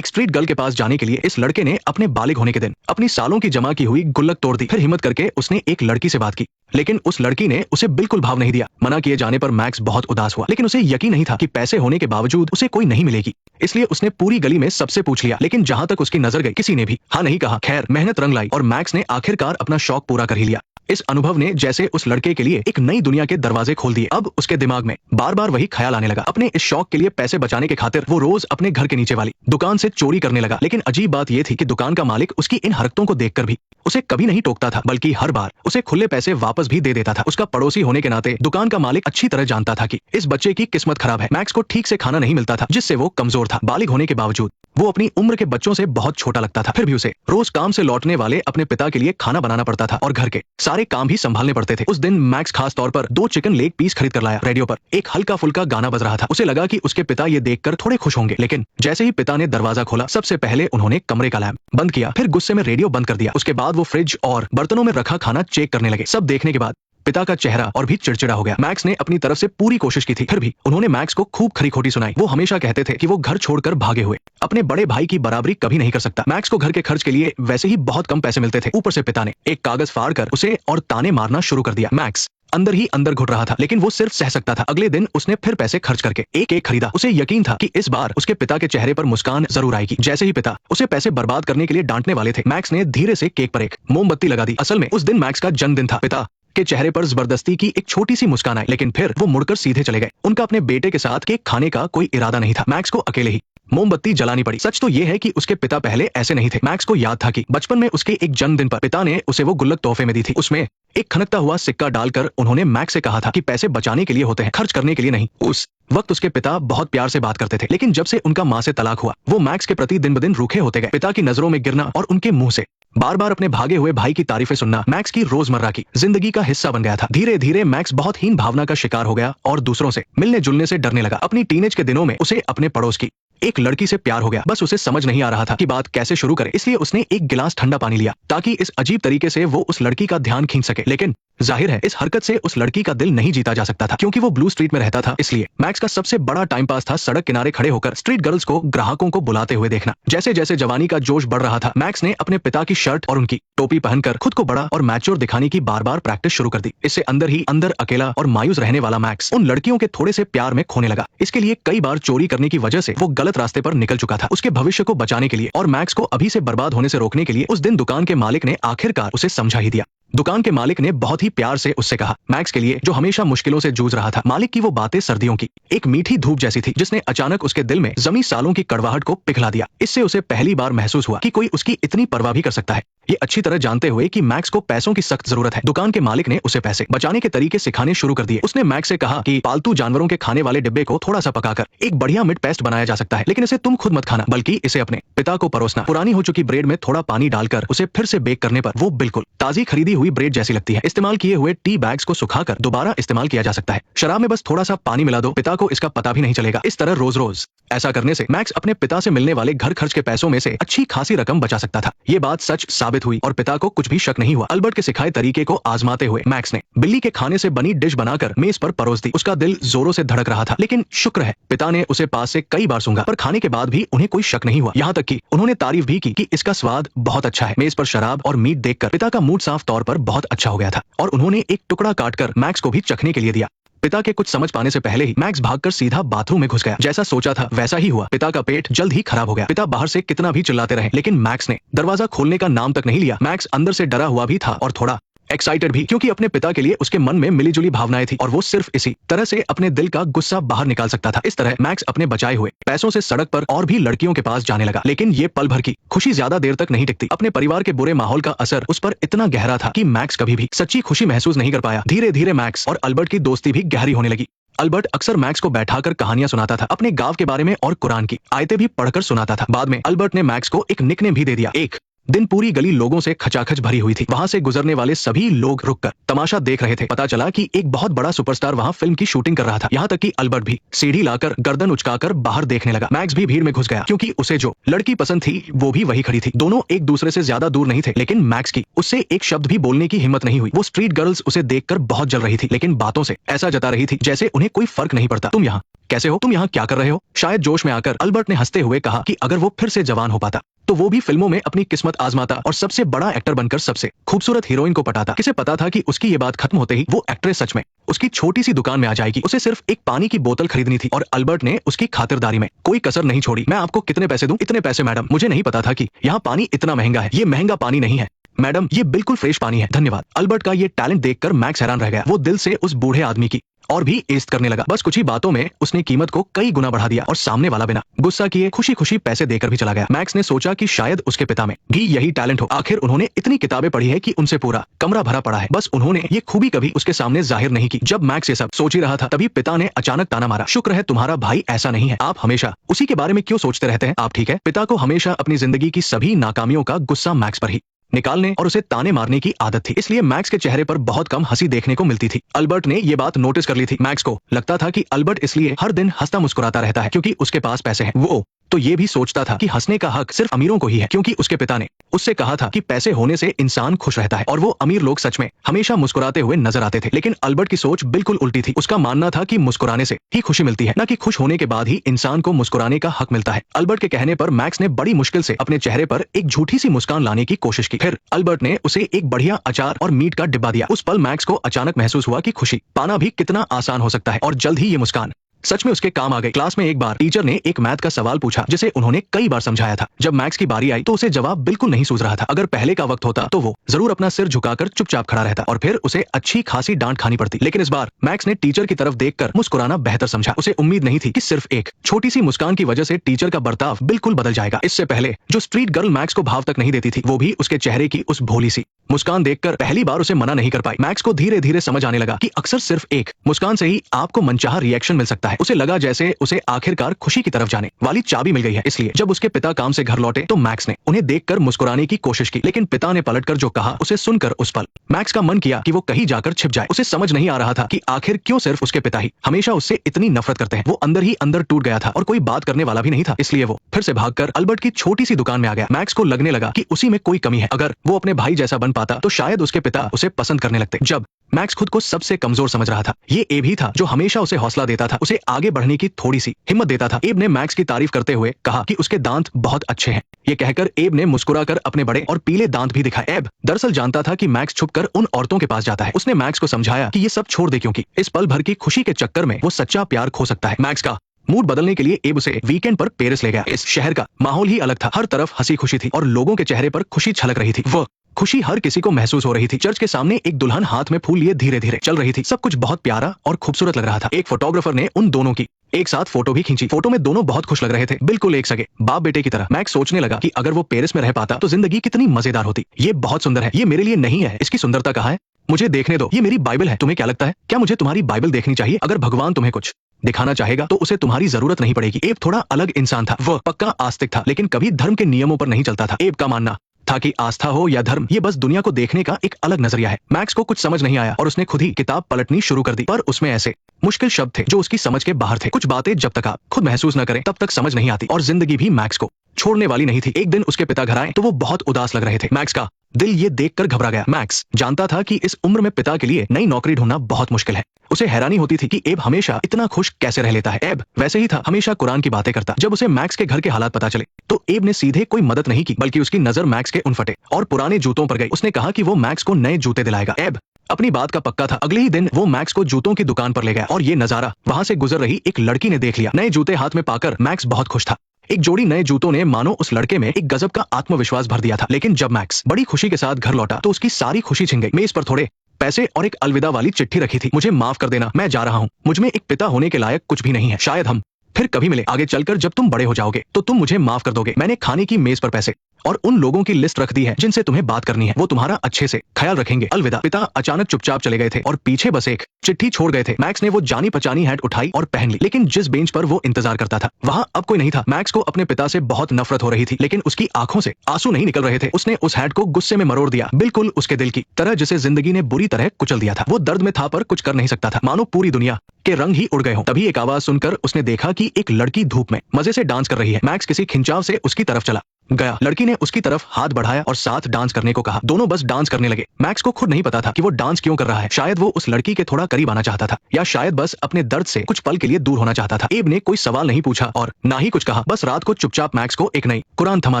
एक street girl के पास जाने के लिए इस लड़के ने अपने बालिग होने के दिन अपनी सालों की जमा की हुई गुल्लक तोड़ दी। फिर हिम्मत करके उसने एक लड़की से बात की, लेकिन उस लड़की ने उसे बिल्कुल भाव नहीं दिया। मना किए जाने पर मैक्स बहुत उदास हुआ, लेकिन उसे यकीन नहीं था कि पैसे होने के बावजूद उसे कोई नहीं मिलेगी। इसलिए उसने पूरी गली में सबसे पूछ लिया, लेकिन जहां तक उसकी नजर गई किसी ने भी हाँ नहीं कहा। खैर, मेहनत रंग लाई और मैक्स ने आखिरकार अपना शौक पूरा कर ही लिया। इस अनुभव ने जैसे उस लड़के के लिए एक नई दुनिया के दरवाजे खोल दिए। अब उसके दिमाग में बार बार वही ख्याल आने लगा। अपने इस शौक के लिए पैसे बचाने की खातिर वो रोज अपने घर के नीचे वाली दुकान से चोरी करने लगा। लेकिन अजीब बात यह थी कि दुकान का मालिक उसकी इन हरकतों को देखकर भी उसे कभी नहीं टोकता था, बल्कि हर बार उसे खुले पैसे वापस भी दे देता था। उसका पड़ोसी होने के नाते दुकान का मालिक अच्छी तरह जानता था कि इस बच्चे की किस्मत खराब है। मैक्स को ठीक से खाना नहीं मिलता था, जिससे वो कमजोर था। बालिग होने के बावजूद वो अपनी उम्र के बच्चों से बहुत छोटा लगता था। फिर भी उसे रोज काम से लौटने वाले अपने पिता के लिए खाना बनाना पड़ता था और घर के सारे काम भी संभालने पड़ते थे। उस दिन मैक्स खास तौर पर 2 चिकन लेग पीस खरीद कर लाया। रेडियो पर एक हल्का फुल्का गाना बज रहा था। उसे लगा कि उसके पिता ये देखकर थोड़े खुश होंगे, लेकिन जैसे ही पिता ने दरवाजा खोला, सबसे पहले उन्होंने कमरे का लैंप बंद किया, फिर गुस्से में रेडियो बंद कर दिया। उसके बाद वो फ्रिज और बर्तनों में रखा खाना चेक करने लगे। सब देखने के बाद पिता का चेहरा और भी चिड़चिड़ा हो गया। मैक्स ने अपनी तरफ से पूरी कोशिश की थी, फिर भी उन्होंने मैक्स को खूब खरी खोटी सुनाई। वो हमेशा कहते थे कि वो घर छोड़कर भागे हुए अपने बड़े भाई की बराबरी कभी नहीं कर सकता। मैक्स को घर के खर्च के लिए वैसे ही बहुत कम पैसे मिलते थे, ऊपर से पिता ने एक कागज फाड़ कर उसे और ताने मारना शुरू कर दिया। मैक्स अंदर ही अंदर घुट रहा था, लेकिन वो सिर्फ सह सकता था। अगले दिन उसने फिर पैसे खर्च करके एक केक खरीदा। उसे यकीन था कि इस बार उसके पिता के चेहरे पर मुस्कान जरूर आएगी। जैसे ही पिता उसे पैसे बर्बाद करने के लिए डांटने वाले थे, मैक्स ने धीरे से केक पर एक मोमबत्ती लगा दी। असल में उस दिन मैक्स का जन्मदिन था। पिता के चेहरे पर जबरदस्ती की एक छोटी सी मुस्कान आई, लेकिन फिर वो मुड़कर सीधे चले गए। उनका अपने बेटे के साथ केक खाने का कोई इरादा नहीं था। मैक्स को अकेले ही मोमबत्ती जलानी पड़ी। सच तो ये है कि उसके पिता पहले ऐसे नहीं थे। मैक्स को याद था कि बचपन में उसके एक जन्मदिन पर पिता ने उसे वो गुल्लक तोहफे में दी थी। उसमें एक खनकता हुआ सिक्का डालकर उन्होंने मैक्स से कहा था कि पैसे बचाने के लिए होते हैं, खर्च करने के लिए नहीं। उस वक्त उसके पिता बहुत प्यार से बात करते थे, लेकिन जब से उनका माँ से तलाक हुआ, वो मैक्स के प्रति दिन ब दिन रूखे होते गए। पिता की नजरों में गिरना और उनके मुंह से बार बार अपने भागे हुए भाई की तारीफें सुनना मैक्स की रोजमर्रा की जिंदगी का हिस्सा बन गया था। धीरे धीरे मैक्स बहुत हीन भावना का शिकार हो गया और दूसरों से मिलने जुलने से डरने लगा। अपनी टीनेज के दिनों में उसे अपने पड़ोस की एक लड़की से प्यार हो गया। बस उसे समझ नहीं आ रहा था कि बात कैसे शुरू करे, इसलिए उसने एक गिलास ठंडा पानी लिया ताकि इस अजीब तरीके से वो उस लड़की का ध्यान खींच सके। लेकिन जाहिर है इस हरकत से उस लड़की का दिल नहीं जीता जा सकता था, क्योंकि वो ब्लू स्ट्रीट में रहता था। इसलिए मैक्स का सबसे बड़ा टाइम पास था सड़क किनारे खड़े होकर स्ट्रीट गर्ल्स को, ग्राहकों को बुलाते हुए देखना। जैसे जैसे जवानी का जोश बढ़ रहा था, मैक्स ने अपने पिता की शर्ट और उनकी टोपी पहनकर खुद को बड़ा और मैच्योर दिखाने की बार बार प्रैक्टिस शुरू कर दी। इससे अंदर ही अंदर अकेला और मायूस रहने वाला मैक्स उन लड़कियों के थोड़े से प्यार में खोने लगा। इसके लिए कई बार चोरी करने की वजह से वो गलत रास्ते पर निकल चुका था। उसके भविष्य को बचाने के लिए और मैक्स को अभी से बर्बाद होने से रोकने के लिए उस दिन दुकान के मालिक ने आखिरकार उसे समझा ही दिया। दुकान के मालिक ने बहुत ही प्यार से उससे कहा, मैक्स के लिए जो हमेशा मुश्किलों से जूझ रहा था। मालिक की वो बातें सर्दियों की एक मीठी धूप जैसी थी, जिसने अचानक उसके दिल में जमी सालों की कड़वाहट को पिघला दिया। इससे उसे पहली बार महसूस हुआ कि कोई उसकी इतनी परवाह भी कर सकता है। ये अच्छी तरह जानते हुए कि मैक्स को पैसों की सख्त जरूरत है, दुकान के मालिक ने उसे पैसे बचाने के तरीके सिखाने शुरू कर दिए। उसने मैक्स से कहा कि पालतू जानवरों के खाने वाले डिब्बे को थोड़ा सा पकाकर एक बढ़िया मिट पेस्ट बनाया जा सकता है, लेकिन इसे तुम खुद मत खाना, बल्कि इसे अपने पिता को परोसना। पुरानी हो चुकी ब्रेड में थोड़ा पानी डालकर उसे फिर से बेक करने पर वो बिल्कुल ताजी खरीदी हुई ब्रेड जैसी लगती है। इस्तेमाल किए हुए टी बैग्स को सुखाकर दोबारा इस्तेमाल किया जा सकता है। शराब में बस थोड़ा सा पानी मिला दो, पिता को इसका पता भी नहीं चलेगा। इस तरह रोज रोज ऐसा करने से मैक्स अपने पिता से मिलने वाले घर खर्च के पैसों में से अच्छी खासी रकम बचा सकता था। ये बात सच साबित हुई और पिता को कुछ भी शक नहीं हुआ। अल्बर्ट के सिखाए तरीके को आजमाते हुए मैक्स ने बिल्ली के खाने से बनी डिश बनाकर मेज पर परोस दी। उसका दिल जोरों से धड़क रहा था, लेकिन शुक्र है पिता ने उसे पास से कई बार सूंघा, पर खाने के बाद भी उन्हें कोई शक नहीं हुआ। यहाँ तक कि उन्होंने तारीफ भी की कि इसका स्वाद बहुत अच्छा है। मेज पर शराब और मीट देखकर पिता का मूड साफ तौर पर बहुत अच्छा हो गया था और उन्होंने एक टुकड़ा काटकर मैक्स को भी चखने के लिए दिया। पिता के कुछ समझ पाने से पहले ही मैक्स भागकर सीधा बाथरूम में घुस गया। जैसा सोचा था वैसा ही हुआ। पिता का पेट जल्द ही खराब हो गया। पिता बाहर से कितना भी चिल्लाते रहे, लेकिन मैक्स ने दरवाजा खोलने का नाम तक नहीं लिया। मैक्स अंदर से डरा हुआ भी था और थोड़ा एक्साइटेड भी, क्योंकि अपने पिता के लिए उसके मन में मिलीजुली भावनाएं थी और वो सिर्फ इसी तरह से अपने दिल का गुस्सा बाहर निकाल सकता था। इस तरह मैक्स अपने बचाए हुए पैसों से सड़क पर और भी लड़कियों के पास जाने लगा। लेकिन ये पल भर की खुशी ज्यादा देर तक नहीं टिकती। अपने परिवार के बुरे माहौल का असर उस पर इतना गहरा था कि मैक्स कभी भी सच्ची खुशी महसूस नहीं कर पाया। धीरे धीरे मैक्स और अल्बर्ट की दोस्ती भी गहरी होने लगी। अल्बर्ट अक्सर मैक्स को बैठाकर कहानियां सुनाता था, अपने गांव के बारे में और कुरान की आयतें भी पढ़कर सुनाता था। बाद में अल्बर्ट ने मैक्स को एक निकनेम भी दे दिया, एक दिन पूरी गली लोगों से खचाखच भरी हुई थी। वहां से गुजरने वाले सभी लोग रुककर तमाशा देख रहे थे। पता चला कि एक बहुत बड़ा सुपरस्टार वहां फिल्म की शूटिंग कर रहा था। यहाँ तक कि अल्बर्ट भी सीढ़ी लाकर गर्दन उचकाकर बाहर देखने लगा। मैक्स भी भीड़ में घुस गया क्योंकि उसे जो लड़की पसंद थी वो भी वही खड़ी थी। दोनों एक दूसरे से ज्यादा दूर नहीं थे, लेकिन मैक्स की उससे एक शब्द भी बोलने की हिम्मत नहीं हुई। वो स्ट्रीट गर्ल्स उसे देखकर बहुत जल रही थी, लेकिन बातों से ऐसा जता रही थी जैसे उन्हें कोई फर्क नहीं पड़ता। तुम यहाँ कैसे हो? तुम यहाँ क्या कर रहे हो? शायद जोश में आकर अल्बर्ट ने हंसते हुए कहा कि अगर वो फिर से जवान हो पाता तो वो भी फिल्मों में अपनी किस्मत आजमाता और सबसे बड़ा एक्टर बनकर सबसे खूबसूरत हीरोइन को पटाता। किसे पता था कि उसकी ये बात खत्म होते ही वो एक्ट्रेस सच में उसकी छोटी सी दुकान में आ जाएगी। उसे सिर्फ एक पानी की बोतल खरीदनी थी और अल्बर्ट ने उसकी खातिरदारी में कोई कसर नहीं छोड़ी। मैं आपको कितने पैसे दूं? इतने पैसे मैडम। मुझे नहीं पता था कि यहाँ पानी इतना महंगा है। ये महंगा पानी नहीं है मैडम, ये बिल्कुल फ्रेश पानी है। धन्यवाद। अल्बर्ट का ये टैलेंट देखकर मैक्स हैरान रह गया। वो दिल से उस बूढ़े आदमी की और भी इज्जत करने लगा। बस कुछ ही बातों में उसने कीमत को कई गुना बढ़ा दिया और सामने वाला बिना गुस्सा किए खुशी खुशी पैसे देकर भी चला गया। मैक्स ने सोचा कि शायद उसके पिता में भी यही टैलेंट हो। आखिर उन्होंने इतनी किताबें पढ़ी है कि उनसे पूरा कमरा भरा पड़ा है, बस उन्होंने ये खूबी कभी उसके सामने जाहिर नहीं की। जब मैक्स ये सब सोच ही रहा था तभी पिता ने अचानक ताना मारा। शुक्र है तुम्हारा भाई ऐसा नहीं है, आप हमेशा उसी के बारे में क्यों सोचते रहते हैं? आप ठीक है? पिता को हमेशा अपनी जिंदगी की सभी नाकामियों का गुस्सा मैक्स पर ही निकालने और उसे ताने मारने की आदत थी, इसलिए मैक्स के चेहरे पर बहुत कम हंसी देखने को मिलती थी। अल्बर्ट ने ये बात नोटिस कर ली थी। मैक्स को लगता था कि अल्बर्ट इसलिए हर दिन हंसता मुस्कुराता रहता है क्योंकि उसके पास पैसे हैं। वो तो ये भी सोचता था कि हंसने का हक सिर्फ अमीरों को ही है, क्योंकि उसके पिता ने उससे कहा था कि पैसे होने से इंसान खुश रहता है और वो अमीर लोग सच में हमेशा मुस्कुराते हुए नजर आते थे। लेकिन अल्बर्ट की सोच बिल्कुल उल्टी थी। उसका मानना था कि मुस्कुराने से ही खुशी मिलती है, न कि खुश होने के बाद ही इंसान को मुस्कुराने का हक मिलता है। अल्बर्ट के कहने पर मैक्स ने बड़ी मुश्किल से अपने चेहरे पर एक झूठी सी मुस्कान लाने की कोशिश की। फिर अल्बर्ट ने उसे एक बढ़िया अचार और मीट का डिब्बा दिया। उस पल मैक्स को अचानक महसूस हुआ कि खुशी पाना भी कितना आसान हो सकता है और जल्द ही ये मुस्कान सच में उसके काम आ गई। क्लास में एक बार टीचर ने एक मैथ का सवाल पूछा जिसे उन्होंने कई बार समझाया था। जब मैक्स की बारी आई तो उसे जवाब बिल्कुल नहीं सूझ रहा था। अगर पहले का वक्त होता तो वो जरूर अपना सिर झुकाकर चुपचाप खड़ा रहता और फिर उसे अच्छी खासी डांट खानी पड़ती। लेकिन इस बार मैक्स ने टीचर की तरफ देखकर मुस्कुराना बेहतर समझा। उसे उम्मीद नहीं थी कि सिर्फ एक छोटी सी मुस्कान की वजह से टीचर का बर्ताव बिल्कुल बदल जाएगा। इससे पहले जो स्ट्रीट गर्ल मैक्स को भाव तक नहीं देती थी, वो भी उसके चेहरे की उस भोली सी मुस्कान देखकर पहली बार उसे मना नहीं कर पाई। मैक्स को धीरे धीरे समझ आने लगा कि अक्सर सिर्फ एक मुस्कान से ही आपको मनचाहा रिएक्शन मिल सकता है। उसे लगा जैसे उसे आखिरकार खुशी की तरफ जाने वाली चाबी मिल गई है। इसलिए जब उसके पिता काम से घर लौटे तो मैक्स ने उन्हें देखकर मुस्कुराने की कोशिश की, लेकिन पिता ने पलटकर जो कहा उसे सुनकर उस पल मैक्स का मन किया कि वो कहीं जाकर छिप जाए। उसे समझ नहीं आ रहा था कि आखिर क्यों सिर्फ उसके पिता ही हमेशा उससे इतनी नफरत करते हैं। वो अंदर ही अंदर टूट गया था और कोई बात करने वाला भी नहीं था। इसलिए वो फिर से भागकर अल्बर्ट की छोटी सी दुकान में आ गया। मैक्स को लगने लगा कि उसी में कोई कमी है। अगर वो अपने भाई जैसा बन पाता तो शायद उसके पिता उसे पसंद करने लगते। जब मैक्स खुद को सबसे कमजोर समझ रहा था, ये एब ही था जो हमेशा उसे हौसला देता था, उसे आगे बढ़ने की थोड़ी सी हिम्मत देता था। एब ने मैक्स की तारीफ करते हुए कहा कि उसके दांत बहुत अच्छे हैं। ये कहकर एब ने मुस्कुराकर अपने बड़े और पीले दांत भी दिखाए। एब दरअसल जानता था कि मैक्स छुपकर उन औरतों के पास जाता है। उसने मैक्स को समझाया कि ये सब छोड़ दे, क्योंकि इस पल भर की खुशी के चक्कर में वो सच्चा प्यार खो सकता है। मैक्स का मूड बदलने के लिए एब उसे वीकेंड पर पेरिस ले गया। इस शहर का माहौल ही अलग था। हर तरफ हंसी खुशी थी और लोगों के चेहरे पर खुशी छलक रही थी। वो खुशी हर किसी को महसूस हो रही थी। चर्च के सामने एक दुल्हन हाथ में फूल लिए धीरे धीरे चल रही थी। सब कुछ बहुत प्यारा और खूबसूरत लग रहा था। एक फोटोग्राफर ने उन दोनों की एक साथ फोटो भी खींची। फोटो में दोनों बहुत खुश लग रहे थे, बिल्कुल एक सगे बाप बेटे की तरह। मैक्स सोचने लगा कि अगर वो पेरिस में रह पाता तो जिंदगी कितनी मजेदार होती। ये बहुत सुंदर है। ये मेरे लिए नहीं है, इसकी सुंदरता कहाँ है? मुझे देखने दो। ये मेरी बाइबल है। तुम्हें क्या लगता है, क्या मुझे तुम्हारी बाइबल देखनी चाहिए? अगर भगवान तुम्हें कुछ दिखाना चाहेगा तो उसे तुम्हारी जरूरत नहीं पड़ेगी। एब थोड़ा अलग इंसान था। वह पक्का आस्तिक था, लेकिन कभी धर्म के नियमों पर नहीं चलता था। एब का मानना था कि आस्था हो या धर्म, ये बस दुनिया को देखने का एक अलग नजरिया है। मैक्स को कुछ समझ नहीं आया और उसने खुद ही किताब पलटनी शुरू कर दी, पर उसमें ऐसे मुश्किल शब्द थे जो उसकी समझ के बाहर थे। कुछ बातें जब तक आप खुद महसूस न करें तब तक समझ नहीं आती, और जिंदगी भी मैक्स को छोड़ने वाली नहीं थी। एक दिन उसके पिता घर आए तो वो बहुत उदास लग रहे थे। मैक्स का दिल ये देखकर घबरा गया। मैक्स जानता था कि इस उम्र में पिता के लिए नई नौकरी ढूंढना बहुत मुश्किल है। उसे हैरानी होती थी कि एब हमेशा इतना खुश कैसे रह लेता है। एब वैसे ही था, हमेशा कुरान की बातें करता। जब उसे मैक्स के घर के हालात पता चले तो एब ने सीधे कोई मदद नहीं की, बल्कि उसकी नजर मैक्स के उन फटे और पुराने जूतों पर गई। उसने कहा कि वो मैक्स को नए जूते दिलाएगा। एब अपनी बात का पक्का था। अगले ही दिन वो मैक्स को जूतों की दुकान पर ले गया और ये नजारा वहां से गुजर रही एक लड़की ने देख लिया। नए जूते हाथ में पाकर मैक्स बहुत खुश था। एक जोड़ी नए जूतों ने मानो उस लड़के में एक गजब का आत्मविश्वास भर दिया था। लेकिन जब मैक्स बड़ी खुशी के साथ घर लौटा तो उसकी सारी खुशी छिन गई। मेज पर थोड़े पैसे और एक अलविदा वाली चिट्ठी रखी थी। मुझे माफ कर देना, मैं जा रहा हूँ। मुझमें एक पिता होने के लायक कुछ भी नहीं है। शायद हम फिर कभी मिले। आगे चलकर जब तुम बड़े हो जाओगे तो तुम मुझे माफ कर दोगे। मैंने खाने की मेज पर पैसे और उन लोगों की लिस्ट रख दी है जिनसे तुम्हें बात करनी है, वो तुम्हारा अच्छे से ख्याल रखेंगे, अलविदा। पिता अचानक चुपचाप चले गए थे और पीछे बस एक चिट्ठी छोड़ गए थे। मैक्स ने वो जानी पहचानी हैट उठाई और पहन ली, लेकिन जिस बेंच पर वो इंतजार करता था वहाँ अब कोई नहीं था। मैक्स को अपने पिता से बहुत नफरत हो रही थी, लेकिन उसकी आंखों से आंसू नहीं निकल रहे थे। उसने उस हैट को गुस्से में मरोड़ दिया, बिल्कुल उसके दिल की तरह जिसे जिंदगी ने बुरी तरह कुचल दिया था। वो दर्द में था पर कुछ कर नहीं सकता था, मानो पूरी दुनिया के रंग ही उड़ गए हो। तभी एक आवाज सुनकर उसने देखा कि एक लड़की धूप में मजे से डांस कर रही है। मैक्स किसी खिंचाव से उसकी तरफ चला गया। लड़की ने उसकी तरफ हाथ बढ़ाया और साथ डांस करने को कहा। दोनों बस डांस करने लगे। मैक्स को खुद नहीं पता था कि वो डांस क्यों कर रहा है। शायद वो उस लड़की के थोड़ा करीब आना चाहता था, या शायद बस अपने दर्द से कुछ पल के लिए दूर होना चाहता था। एब ने कोई सवाल नहीं पूछा और ना ही कुछ कहा, बस रात को चुपचाप मैक्स को एक नई कुरान थमा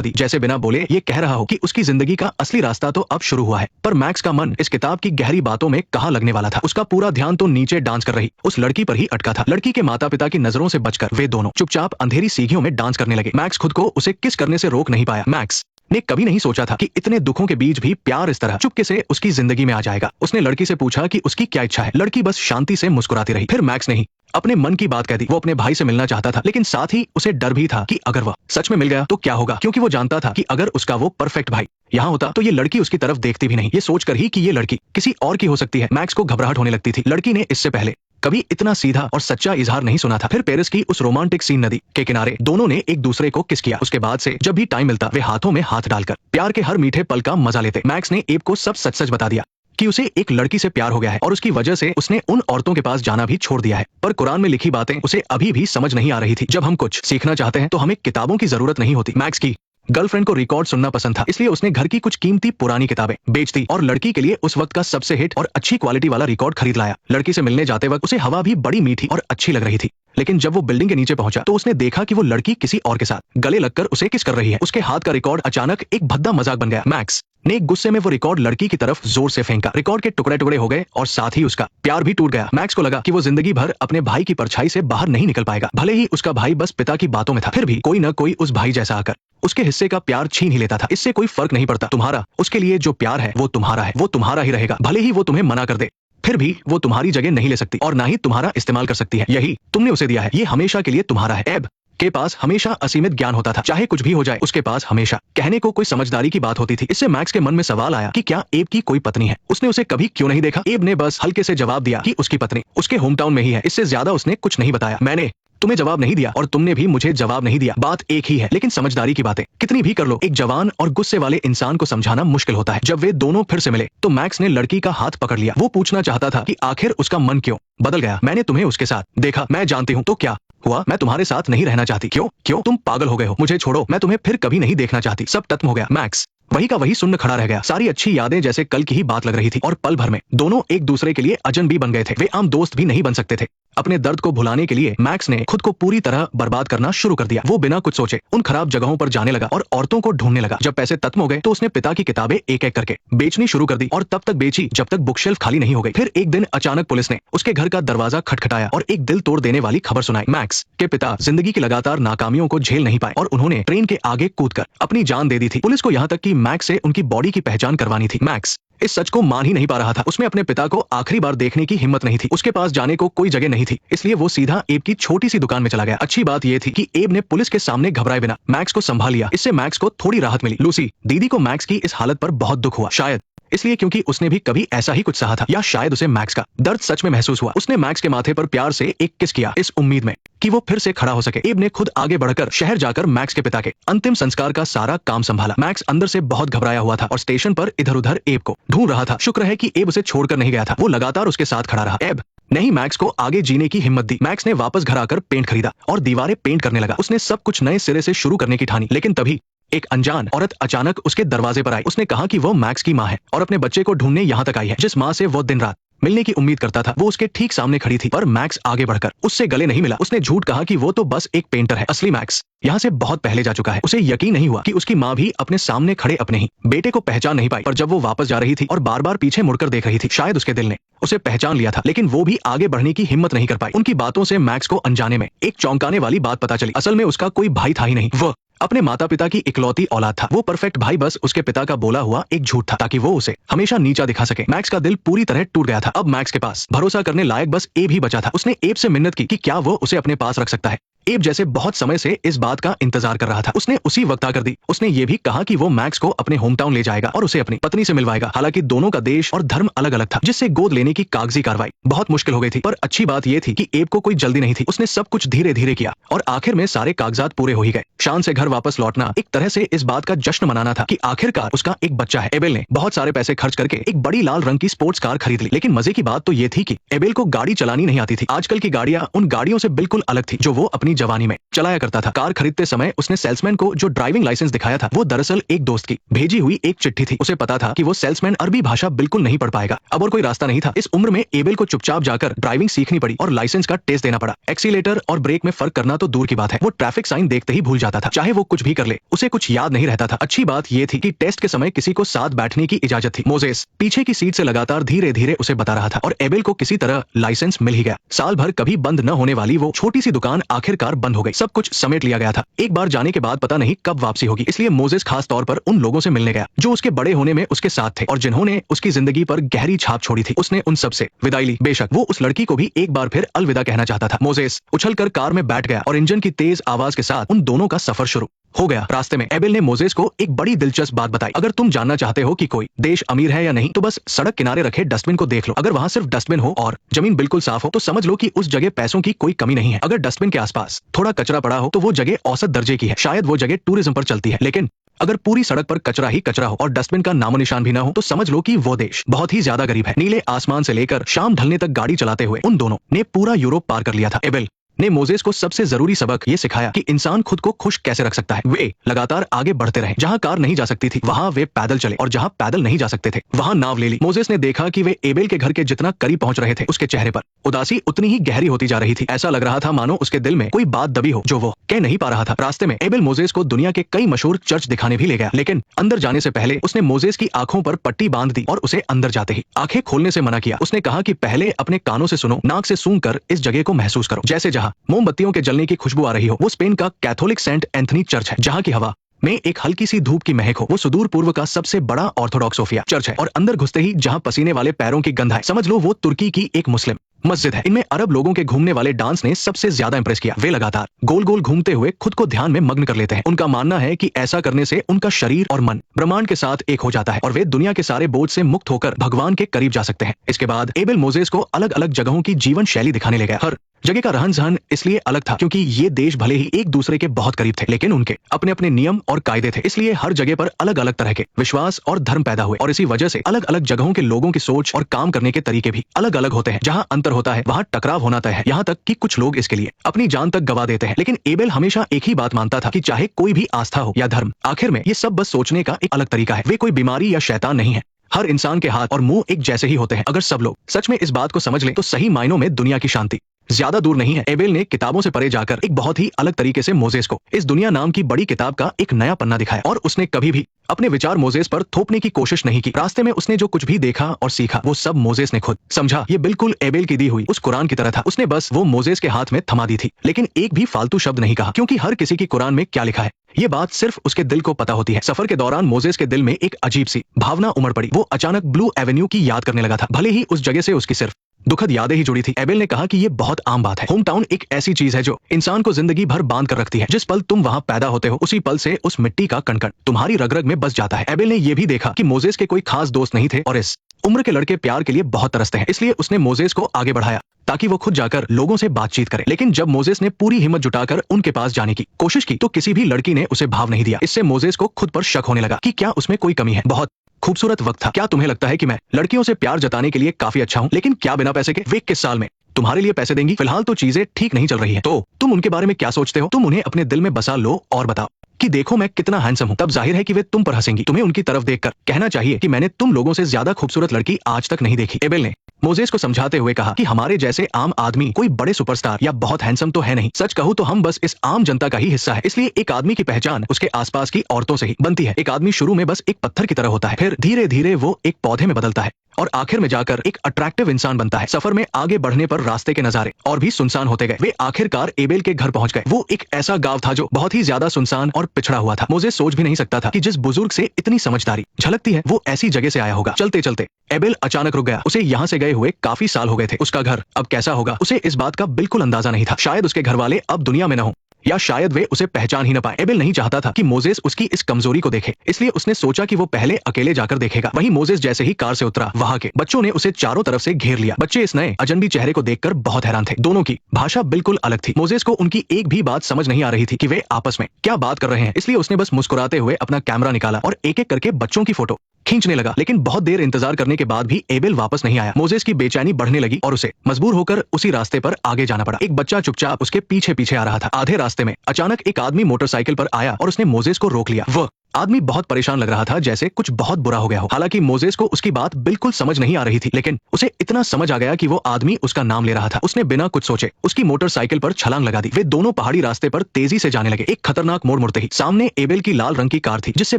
दी, जैसे बिना बोले ये कह रहा हो कि उसकी जिंदगी का असली रास्ता तो अब शुरू हुआ है। पर मैक्स का मन इस किताब की गहरी बातों में कहाँ लगने वाला था। उसका पूरा ध्यान तो नीचे डांस कर रही उस लड़की पर ही अटका था। लड़की के माता पिता की नजरों से बचकर वे दोनों चुपचाप अंधेरी सीढ़ियों में डांस करने लगे। मैक्स खुद को उसे किस करने से रोक नहीं पाया। मैक्स ने कभी नहीं सोचा था कि इतने दुखों के बीच भी प्यार इस तरह चुपके से उसकी जिंदगी में आ जाएगा। उसने लड़की से पूछा कि उसकी क्या इच्छा है। लड़की बस शांति से मुस्कुराती रही। फिर मैक्स ने ही अपने मन की बात कह दी। वो अपने भाई से मिलना चाहता था, लेकिन साथ ही उसे डर भी था कि अगर वह सच में मिल गया तो क्या होगा, क्योंकि वो जानता था कि अगर उसका वो परफेक्ट भाई यहाँ होता तो ये लड़की उसकी तरफ देखती भी नहीं। ये सोचकर ही कि ये लड़की किसी और की हो सकती है, मैक्स को घबराहट होने लगती थी। लड़की ने इससे पहले कभी इतना सीधा और सच्चा इजहार नहीं सुना था। फिर पेरिस की उस रोमांटिक सीन, नदी के किनारे दोनों ने एक दूसरे को किस किया। उसके बाद से जब भी टाइम मिलता वे हाथों में हाथ डालकर प्यार के हर मीठे पल का मजा लेते। मैक्स ने एब को सब सच सच बता दिया कि उसे एक लड़की से प्यार हो गया है और उसकी वजह से उसने उन औरतों के पास जाना भी छोड़ दिया है। पर कुरान में लिखी बातें उसे अभी भी समझ नहीं आ रही थी। जब हम कुछ सीखना चाहते हैं तो हमें किताबों की जरूरत नहीं होती। मैक्स की गर्लफ्रेंड को रिकॉर्ड सुनना पसंद था, इसलिए उसने घर की कुछ कीमती पुरानी किताबें बेच दी और लड़की के लिए उस वक्त का सबसे हिट और अच्छी क्वालिटी वाला रिकॉर्ड खरीद लाया। लड़की से मिलने जाते वक्त उसे हवा भी बड़ी मीठी और अच्छी लग रही थी, लेकिन जब वो बिल्डिंग के नीचे पहुंचा तो उसने देखा कि वो लड़की किसी और के साथ गले लगकर उसे किस कर रही है। उसके हाथ का रिकॉर्ड अचानक एक भद्दा मजाक बन गया। मैक्स ने गुस्से में वो रिकॉर्ड लड़की की तरफ जोर से फेंका। रिकॉर्ड के टुकड़े टुकड़े हो गए और साथ ही उसका प्यार भी टूट गया। मैक्स को लगा कि वो जिंदगी भर अपने भाई की परछाई से बाहर नहीं निकल पाएगा। भले ही उसका भाई बस पिता की बातों में था, फिर भी कोई न कोई उस भाई जैसा आकर उसके हिस्से का प्यार छीन ही लेता था। इससे कोई फर्क नहीं पड़ता, तुम्हारा उसके लिए जो प्यार है वो तुम्हारा है, वो तुम्हारा ही रहेगा। भले ही वो तुम्हें मना कर दे, फिर भी वो तुम्हारी जगह नहीं ले सकती और ना ही तुम्हारा इस्तेमाल कर सकती है। यही तुमने उसे दिया है, ये हमेशा के लिए तुम्हारा है। एब के पास हमेशा असीमित ज्ञान होता था, चाहे कुछ भी हो जाए उसके पास हमेशा कहने को कोई समझदारी की बात होती थी। इससे मैक्स के मन में सवाल आया कि क्या एब की कोई पत्नी है। उसने उसे कभी क्यों नहीं देखा। एब ने बस हल्के से जवाब दिया कि उसकी पत्नी उसके होम टाउन में ही है। इससे ज्यादा उसने कुछ नहीं बताया। मैंने तुम्हें जवाब नहीं दिया और तुमने भी मुझे जवाब नहीं दिया, बात एक ही है। लेकिन समझदारी की बातें कितनी भी कर लो, एक जवान और गुस्से वाले इंसान को समझाना मुश्किल होता है। जब वे दोनों फिर से मिले तो मैक्स ने लड़की का हाथ पकड़ लिया। वो पूछना चाहता था कि आखिर उसका मन क्यों बदल गया। मैंने तुम्हें उसके साथ देखा, मैं जानती हूँ। तो क्या हुआ? मैं तुम्हारे साथ नहीं रहना चाहती। क्यों? क्यों? तुम पागल हो गए हो। मुझे छोड़ो, मैं तुम्हें फिर कभी नहीं देखना चाहती। सब खत्म हो गया। मैक्स वही का वही सुन्न खड़ा रह गया। सारी अच्छी यादें जैसे कल की ही बात लग रही थी और पल भर में दोनों एक दूसरे के लिए अजनबी बन गए थे। वे आम दोस्त भी नहीं बन सकते थे। अपने दर्द को भुलाने के लिए मैक्स ने खुद को पूरी तरह बर्बाद करना शुरू कर दिया। वो बिना कुछ सोचे उन खराब जगहों पर जाने लगा और औरतों को ढूंढने लगा। जब पैसे खत्म हो गए तो उसने पिता की किताबें एक एक करके बेचनी शुरू कर दी और तब तक बेची जब तक बुकशेल्फ खाली नहीं हो गई। फिर एक दिन अचानक पुलिस ने उसके घर का दरवाजा खटखटाया और एक दिल तोड़ देने वाली खबर सुनाई। मैक्स के पिता जिंदगी की लगातार नाकामियों को झेल नहीं पाए और उन्होंने ट्रेन के आगे कूदकर अपनी जान दे दी थी। पुलिस को यहाँ तक कि मैक्स से उनकी बॉडी की पहचान करवानी थी। मैक्स इस सच को मान ही नहीं पा रहा था। उसमें अपने पिता को आखिरी बार देखने की हिम्मत नहीं थी। उसके पास जाने को कोई जगह नहीं थी, इसलिए वो सीधा एब की छोटी सी दुकान में चला गया। अच्छी बात यह थी कि एब ने पुलिस के सामने घबराए बिना मैक्स को संभाल लिया। इससे मैक्स को थोड़ी राहत मिली। लूसी दीदी को मैक्स की इस हालत पर बहुत दुख हुआ, शायद इसलिए क्योंकि उसने भी कभी ऐसा ही कुछ सहा था, या शायद उसे मैक्स का दर्द सच में महसूस हुआ। उसने मैक्स के माथे पर प्यार से एक किस किया, इस उम्मीद में कि वो फिर से खड़ा हो सके। एब ने खुद आगे बढ़कर शहर जाकर मैक्स के पिता के अंतिम संस्कार का सारा काम संभाला। मैक्स अंदर से बहुत घबराया हुआ था और स्टेशन पर इधर उधर एब को ढूंढ रहा था। शुक्र है कि एब उसे छोड़कर नहीं गया था, वो लगातार उसके साथ खड़ा रहा। एब ने ही मैक्स को आगे जीने की हिम्मत दी। मैक्स ने वापस घर आकर पेंट खरीदा और दीवारें पेंट करने लगा। उसने सब कुछ नए सिरे से शुरू करने की ठानी। लेकिन तभी एक अनजान औरत अचानक उसके दरवाजे पर आई। उसने कहा कि वो मैक्स की माँ है और अपने बच्चे को ढूंढने यहाँ तक आई है, जिस माँ से वो दिन रात मिलने की उम्मीद करता था। वो उसके ठीक सामने खड़ी थी, पर मैक्स आगे बढ़कर उससे गले नहीं मिला। उसने झूठ कहा कि वो तो बस एक पेंटर है। असली मैक्स यहाँ से बहुत पहले जा चुका है। उसे यकीन नहीं हुआ कि उसकी माँ भी अपने सामने खड़े अपने ही बेटे को पहचान नहीं पाई। पर जब वो वापस जा रही थी और बार बार पीछे मुड़कर देख रही थी, शायद उसके दिल ने उसे पहचान लिया था, लेकिन वो भी आगे बढ़ने की हिम्मत नहीं कर पाई। उनकी बातों से मैक्स को अनजाने में एक चौंकाने वाली बात पता चली। असल में उसका कोई भाई था ही नहीं, वो अपने माता पिता की इकलौती औलाद था। वो परफेक्ट भाई बस उसके पिता का बोला हुआ एक झूठ था, ताकि वो उसे हमेशा नीचा दिखा सके। मैक्स का दिल पूरी तरह टूट गया था। अब मैक्स के पास भरोसा करने लायक बस एब ही बचा था। उसने एब से मिन्नत की कि क्या वो उसे अपने पास रख सकता है। एब जैसे बहुत समय से इस बात का इंतजार कर रहा था। उसने उसी वक्त आकर दी। उसने ये भी कहा कि वो मैक्स को अपने होम टाउन ले जाएगा और उसे अपनी पत्नी से मिलवाएगा। हालांकि दोनों का देश और धर्म अलग अलग था, जिससे गोद लेने की कागजी कार्रवाई बहुत मुश्किल हो गई थी। पर अच्छी बात यह थी कि एब को कोई जल्दी नहीं थी। उसने सब कुछ धीरे धीरे किया और आखिर में सारे कागजात पूरे हो ही गए। शान से घर वापस लौटना एक तरह से इस बात का जश्न मनाना था कि आखिरकार उसका एक बच्चा है। एबेल ने बहुत सारे पैसे खर्च करके एक बड़ी लाल रंग की स्पोर्ट्स कार खरीद ली। लेकिन मजे की बात तो ये थी कि एबेल को गाड़ी चलानी नहीं आती थी। आजकल की गाड़ियां उन गाड़ियों से बिल्कुल अलग थी जो वो अपनी जवानी में चलाया करता था। कार खरीदते समय उसने सेल्समैन को जो ड्राइविंग लाइसेंस दिखाया था वो दरअसल एक दोस्त की भेजी हुई एक चिट्ठी थी। उसे पता था कि वो सेल्समैन अरबी भाषा बिल्कुल नहीं पढ़ पाएगा। अब और कोई रास्ता नहीं था। इस उम्र में एबेल को चुपचाप जाकर ड्राइविंग सीखनी पड़ी और लाइसेंस का टेस्ट देना पड़ा। एक्सीलेटर और ब्रेक में फर्क करना तो दूर की बात है, वो ट्रैफिक साइन देखते ही भूल जाता था। चाहे वो कुछ भी कर ले, उसे कुछ याद नहीं रहता था। अच्छी बात ये थी कि टेस्ट के समय किसी को साथ बैठने की इजाजत थी। मोजेस पीछे की सीट से लगातार धीरे धीरे उसे बता रहा था और एबेल को किसी तरह लाइसेंस मिल ही गया। साल भर कभी बंद न होने वाली वो छोटी सी दुकान आखिरकार बंद हो गई। सब कुछ समेट लिया गया था। एक बार जाने के बाद पता नहीं कब वापसी होगी, इसलिए मोजेस खास तौर पर उन लोगों से मिलने गया जो उसके बड़े होने में उसके साथ थे और जिन्होंने उसकी जिंदगी पर गहरी छाप छोड़ी थी। उसने उन सब से विदाई ली। बेशक वो उस लड़की को भी एक बार फिर अलविदा कहना चाहता था। मोजेस उछलकर कार में बैठ गया और इंजन की तेज आवाज के साथ उन दोनों का सफर शुरू हो गया। रास्ते में एबेल ने मोजेस को एक बड़ी दिलचस्प बात बताई। अगर तुम जानना चाहते हो कि कोई देश अमीर है या नहीं, तो बस सड़क किनारे रखे डस्टबिन को देख लो। अगर वहाँ सिर्फ डस्टबिन हो और जमीन बिल्कुल साफ हो तो समझ लो कि उस जगह पैसों की कोई कमी नहीं है। अगर डस्टबिन के आसपास थोड़ा कचरा पड़ा हो तो वो जगह औसत दर्जे की है। शायद वो जगह टूरिज्म पर चलती है। लेकिन अगर पूरी सड़क पर कचरा ही कचरा हो और डस्टबिन का नामो निशान भी ना हो तो समझ लो कि वो देश बहुत ही ज्यादा गरीब है। नीले आसमान से लेकर शाम ढलने तक गाड़ी चलाते हुए उन दोनों ने पूरा यूरोप पार कर लिया था। एबेल ने मोजेस को सबसे जरूरी सबक ये सिखाया कि इंसान खुद को खुश कैसे रख सकता है। वे लगातार आगे बढ़ते रहे। जहां कार नहीं जा सकती थी वहां वे पैदल चले और जहां पैदल नहीं जा सकते थे वहां नाव ले ली। मोजेस ने देखा कि वे एबेल के घर के जितना करीब पहुंच रहे थे उसके चेहरे पर उदासी उतनी ही गहरी होती जा रही थी। ऐसा लग रहा था मानो उसके दिल में कोई बात दबी हो जो वो कह नहीं पा रहा था। रास्ते में एबेल मोजेस को दुनिया के कई मशहूर चर्च दिखाने भी ले गया, लेकिन अंदर जाने से पहले उसने मोजेस की आंखों पर पट्टी बांध दी और उसे अंदर जाते ही आंखें खोलने से मना किया। उसने कहा कि पहले अपने कानों से सुनो, नाक से सूंघ कर इस जगह को महसूस करो। जैसे जहां मोमबत्तियों के जलने की खुशबू आ रही हो वो स्पेन का कैथोलिक सेंट एंथनी चर्च है। जहां की हवा में एक हल्की सी धूप की महक हो वो सुदूर पूर्व का सबसे बड़ा ऑर्थोडॉक्स सोफिया चर्च है। और अंदर घुसते ही जहां पसीने वाले पैरों की गंध है समझ लो वो तुर्की की एक मुस्लिम मस्जिद है। इनमें अरब लोगों के घूमने वाले डांस ने सबसे ज्यादा इंप्रेस किया। वे लगातार गोल गोल घूमते हुए खुद को ध्यान में मग्न कर लेते हैं। उनका मानना है कि ऐसा करने से उनका शरीर और मन ब्रह्मांड के साथ एक हो जाता है और वे दुनिया के सारे बोझ से मुक्त होकर भगवान के करीब जा सकते हैं। इसके बाद एबेल मोजेस को अलग अलग जगहों की जीवन शैली दिखाने ले गया। हर जगह का रहन सहन इसलिए अलग था क्योंकि ये देश भले ही एक दूसरे के बहुत करीब थे, लेकिन उनके अपने अपने नियम और कायदे थे। इसलिए हर जगह पर अलग अलग तरह के विश्वास और धर्म पैदा हुए और इसी वजह से अलग अलग जगहों के लोगों की सोच और काम करने के तरीके भी अलग अलग होते हैं। जहाँ अंतर होता है वहाँ टकराव होना तय है। यहाँ तक कि कुछ लोग इसके लिए अपनी जान तक गवा देते हैं। लेकिन एबेल हमेशा एक ही बात मानता था कि चाहे कोई भी आस्था हो या धर्म, आखिर में ये सब बस सोचने का एक अलग तरीका है। वे कोई बीमारी या शैतान नहीं है। हर इंसान के हाथ और मुंह एक जैसे ही होते हैं। अगर सब लोग सच में इस बात को समझ लें तो सही मायनों में दुनिया की शांति ज्यादा दूर नहीं है। एबेल ने किताबों से परे जाकर एक बहुत ही अलग तरीके से मोजेस को इस दुनिया नाम की बड़ी किताब का एक नया पन्ना दिखाया और उसने कभी भी अपने विचार मोजेस पर थोपने की कोशिश नहीं की। रास्ते में उसने जो कुछ भी देखा और सीखा वो सब मोजेस ने खुद समझा। ये बिल्कुल एबेल की दी हुई उस कुरान की तरह था। उसने बस वो मोजेस के हाथ में थमा दी थी, लेकिन एक भी फालतू शब्द नहीं कहा क्योंकि हर किसी की कुरान में क्या लिखा है ये बात सिर्फ उसके दिल को पता होती है। सफर के दौरान मोजेस के दिल में एक अजीब सी भावना उमड़ पड़ी। वो अचानक ब्लू एवेन्यू की याद करने लगा था, भले ही उस जगह से उसकी सिर्फ दुखद यादें ही जुड़ी थी। एबेल ने कहा कि ये बहुत आम बात है। होम टाउन एक ऐसी चीज है जो इंसान को जिंदगी भर बांध कर रखती है। जिस पल तुम वहां पैदा होते हो उसी पल से उस मिट्टी का कण-कण तुम्हारी रग-रग में बस जाता है। एबेल ने यह भी देखा कि मोजेस के कोई खास दोस्त नहीं थे और इस उम्र के लड़के प्यार के लिए बहुत तरसते हैं। इसलिए उसने मोजेस को आगे बढ़ाया ताकि वो खुद जाकर लोगों से बातचीत करे। लेकिन जब मोजेस ने पूरी हिम्मत जुटाकर उनके पास जाने की कोशिश की तो किसी भी लड़की ने उसे भाव नहीं दिया। इससे मोजेस को खुद पर शक होने लगा कि क्या उसमें कोई कमी है। बहुत खूबसूरत वक्त था। क्या तुम्हें लगता है कि मैं लड़कियों से प्यार जताने के लिए काफी अच्छा हूँ, लेकिन क्या बिना पैसे के वे किस साल में तुम्हारे लिए पैसे देंगी? फिलहाल तो चीजें ठीक नहीं चल रही है, तो तुम उनके बारे में क्या सोचते हो? तुम उन्हें अपने दिल में बसा लो और बताओ कि देखो मैं कितना हैंडसम हूँ। तब जाहिर है कि वे तुम पर हंसेंगी। तुम्हें उनकी तरफ देखकर कहना चाहिए कि मैंने तुम लोगों से ज्यादा खूबसूरत लड़की आज तक नहीं देखी। एबेल ने मोजेस को समझाते हुए कहा कि हमारे जैसे आम आदमी कोई बड़े सुपरस्टार या बहुत हैंडसम तो है नहीं। सच कहूँ तो हम बस इस आम जनता का ही हिस्सा है। इसलिए एक आदमी की पहचान उसके आसपास की औरतों से ही बनती है। एक आदमी शुरू में बस एक पत्थर की तरह होता है, फिर धीरे धीरे वो एक पौधे में बदलता है। और आखिर में जाकर एक अट्रैक्टिव इंसान बनता है। सफर में आगे बढ़ने पर रास्ते के नजारे और भी सुनसान होते गए। वे आखिरकार एबेल के घर पहुंच गए। वो एक ऐसा गांव था जो बहुत ही ज्यादा सुनसान और पिछड़ा हुआ था। मोजेस सोच भी नहीं सकता था कि जिस बुजुर्ग से इतनी समझदारी झलकती है वो ऐसी जगह से आया होगा। चलते चलते एबेल अचानक रुक गया। उसे यहाँ से गए हुए काफी साल हो गए थे। उसका घर अब कैसा होगा उसे इस बात का बिल्कुल अंदाजा नहीं था। शायद उसके घर वाले अब दुनिया में न हो, या शायद वे उसे पहचान ही न पाए। एबेल नहीं चाहता था कि मोजेस उसकी इस कमजोरी को देखे, इसलिए उसने सोचा कि वो पहले अकेले जाकर देखेगा। वहीं मोजेस जैसे ही कार से उतरा, वहां के बच्चों ने उसे चारों तरफ से घेर लिया। बच्चे इस नए अजनबी चेहरे को देखकर बहुत हैरान थे। दोनों की भाषा बिल्कुल अलग थी। मोजेस को उनकी एक भी बात समझ नहीं आ रही थी कि वे आपस में क्या बात कर रहे हैं, इसलिए उसने बस मुस्कुराते हुए अपना कैमरा निकाला और एक एक करके बच्चों की फोटो खींचने लगा। लेकिन बहुत देर इंतजार करने के बाद भी एबेल वापस नहीं आया। मोजेस की बेचैनी बढ़ने लगी और उसे मजबूर होकर उसी रास्ते पर आगे जाना पड़ा। एक बच्चा चुपचाप उसके पीछे पीछे आ रहा था। आधे रास्ते में अचानक एक आदमी मोटरसाइकिल पर आया और उसने मोजेस को रोक लिया। वह आदमी बहुत परेशान लग रहा था, जैसे कुछ बहुत बुरा हो गया हो। हालांकि मोजेस को उसकी बात बिल्कुल समझ नहीं आ रही थी, लेकिन उसे इतना समझ आ गया कि वो आदमी उसका नाम ले रहा था। उसने बिना कुछ सोचे उसकी मोटरसाइकिल पर छलांग लगा दी। वे दोनों पहाड़ी रास्ते पर तेजी से जाने लगे। एक खतरनाक मोड़ मुड़ते ही सामने एबेल की लाल रंग की कार थी, जिससे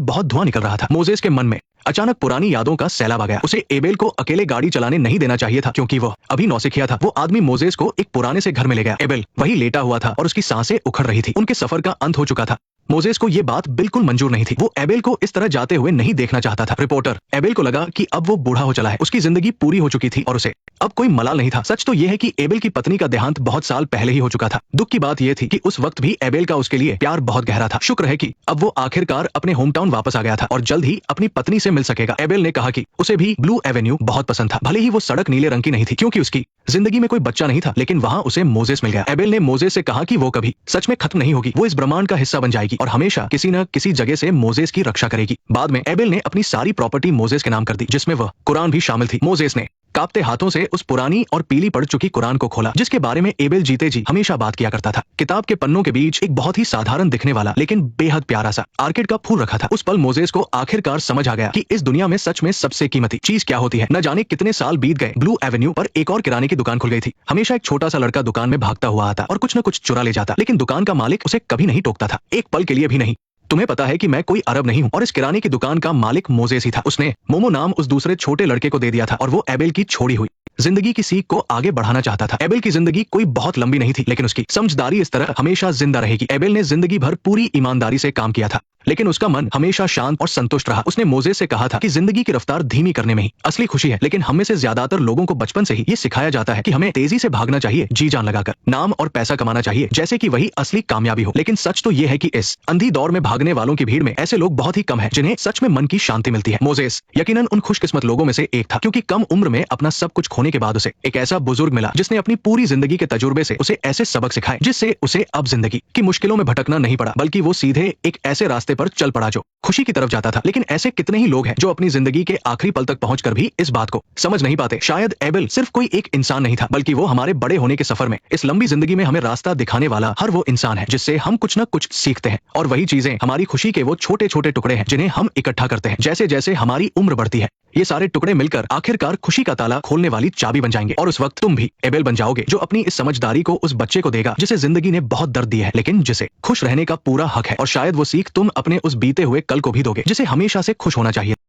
बहुत धुआं निकल रहा था। मोजेस के मन में अचानक पुरानी यादों का सैलाब आ गया। उसे एबेल को अकेले गाड़ी चलाने नहीं देना चाहिए था, क्योंकि वह अभी नौसिखिया था। वो आदमी मोजेस को एक पुराने से घर में ले गया। एबेल वही लेटा हुआ था और उसकी सांसें उखड़ रही थी। उनके सफर का अंत हो चुका था। मोजेस को ये बात बिल्कुल मंजूर नहीं थी। वो एबेल को इस तरह जाते हुए नहीं देखना चाहता था। रिपोर्टर एबेल को लगा कि अब वो बूढ़ा हो चला है, उसकी जिंदगी पूरी हो चुकी थी और उसे अब कोई मलाल नहीं था। सच तो यह है कि एबेल की पत्नी का देहांत बहुत साल पहले ही हो चुका था। दुख की बात यह थी कि उस वक्त भी एबेल का उसके लिए प्यार बहुत गहरा था। शुक्र है कि अब वो आखिरकार अपने होम टाउन वापस आ गया था और जल्द ही अपनी पत्नी से मिल सकेगा। एबेल ने कहा कि उसे भी ब्लू एवेन्यू बहुत पसंद था। भले ही वो सड़क नीले रंग की नहीं थी, क्योंकि उसकी जिंदगी में कोई बच्चा नहीं था, लेकिन वहाँ उसे मोजेस मिल गया। एबेल ने मोजेस से कहा कि वो कभी सच में खत्म नहीं होगी। वो इस ब्रह्मांड का हिस्सा बन जाएगी और हमेशा किसी न किसी जगह से मोजेस की रक्षा करेगी। बाद में एबेल ने अपनी सारी प्रॉपर्टी मोजेस के नाम कर दी, जिसमें वह कुरान भी शामिल थी। मोजेस ने कांपते हाथों से उस पुरानी और पीली पड़ चुकी कुरान को खोला, जिसके बारे में एबेल जीते जी हमेशा बात किया करता था। किताब के पन्नों के बीच एक बहुत ही साधारण दिखने वाला लेकिन बेहद प्यारा सा आर्किड का फूल रखा था। उस पल मोजेस को आखिरकार समझ आ गया कि इस दुनिया में सच में सबसे कीमती चीज क्या होती है। न जाने कितने साल बीत गए। ब्लू एवेन्यू पर एक और किराने की दुकान खुल गई थी। हमेशा एक छोटा सा लड़का दुकान में भागता हुआ आता और कुछ न कुछ चुरा ले जाता, लेकिन दुकान का मालिक उसे कभी नहीं टोकता था, एक पल के लिए भी नहीं। तुम्हें पता है कि मैं कोई अरब नहीं हूँ और इस किराने की दुकान का मालिक मोजेस ही था। उसने मोमो नाम उस दूसरे छोटे लड़के को दे दिया था और वो एबेल की छोड़ी हुई जिंदगी की सीख को आगे बढ़ाना चाहता था। एबेल की जिंदगी कोई बहुत लंबी नहीं थी, लेकिन उसकी समझदारी इस तरह हमेशा जिंदा रहेगी। एबेल ने जिंदगी भर पूरी ईमानदारी से काम किया था, लेकिन उसका मन हमेशा शांत और संतुष्ट रहा। उसने मोजेस से कहा था कि जिंदगी की रफ्तार धीमी करने में ही असली खुशी है, लेकिन हम में से ज्यादातर लोगों को बचपन से ही ये सिखाया जाता है कि हमें तेजी से भागना चाहिए, जी जान लगाकर नाम और पैसा कमाना चाहिए, जैसे कि वही असली कामयाबी हो। लेकिन सच तो ये है कि इस अंधी दौर में भागने वालों की भीड़ में ऐसे लोग बहुत ही कम हैं जिन्हें सच में मन की शांति मिलती है। मोजेस यकीनन उन खुशकिस्मत लोगों में से एक था, क्योंकि कम उम्र में अपना सब कुछ खोने के बाद उसे एक ऐसा बुजुर्ग मिला जिसने अपनी पूरी जिंदगी के तजुर्बे से उसे ऐसे सबक सिखाए जिससे उसे अब जिंदगी की मुश्किलों में भटकना नहीं पड़ा, बल्कि वो सीधे एक ऐसे रास्ते पर चल पड़ा जो खुशी की तरफ जाता था। लेकिन ऐसे कितने ही लोग हैं जो अपनी जिंदगी के आखिरी पल तक पहुंचकर भी इस बात को समझ नहीं पाते। शायद एबेल सिर्फ कोई एक इंसान नहीं था, बल्कि वो हमारे बड़े होने के सफर में इस लंबी जिंदगी में हमें रास्ता दिखाने वाला हर वो इंसान है जिससे हम कुछ न कुछ सीखते हैं। और वही चीजें हमारी खुशी के वो छोटे छोटे टुकड़े हैं जिन्हें हम इकट्ठा करते हैं। जैसे जैसे हमारी उम्र बढ़ती है, ये सारे टुकड़े मिलकर आखिरकार खुशी का ताला खोलने वाली चाबी बन जाएंगे। और उस वक्त तुम भी एबेल बन जाओगे, जो अपनी इस समझदारी को उस बच्चे को देगा जिसे जिंदगी ने बहुत दर्द दिया है, लेकिन जिसे खुश रहने का पूरा हक है। और शायद वो सीख तुम अपने उस बीते हुए कल को भी दोगे, जिसे हमेशा से खुश होना चाहिए।